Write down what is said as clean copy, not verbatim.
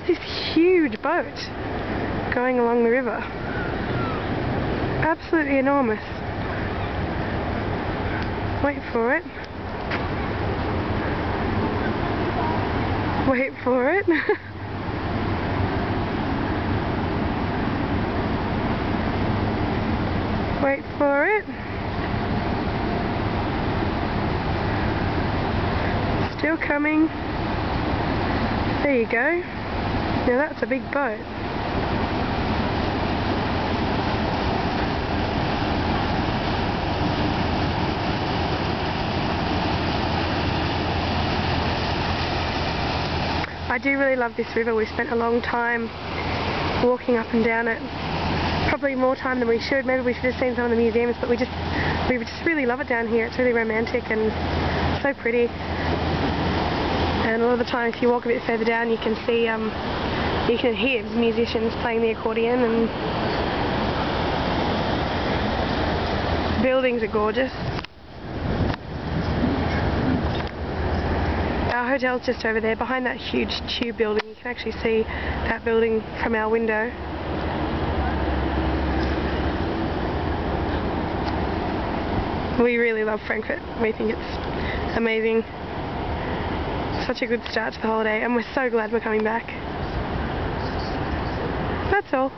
at this huge boat going along the river. Absolutely enormous. Wait for it. Wait for it. Wait for it. Still coming. There you go. Now that's a big boat. I do really love this river. We spent a long time walking up and down it. Probably more time than we should. Maybe we should have seen some of the museums, but we just really love it down here. It's really romantic and so pretty. And a lot of the time, if you walk a bit further down, you can see, you can hear musicians playing the accordion, and buildings are gorgeous. Our hotel's just over there, behind that huge tube building. You can actually see that building from our window. We really love Frankfurt. We think it's amazing. Such a good start to the holiday, and we're so glad we're coming back. That's all.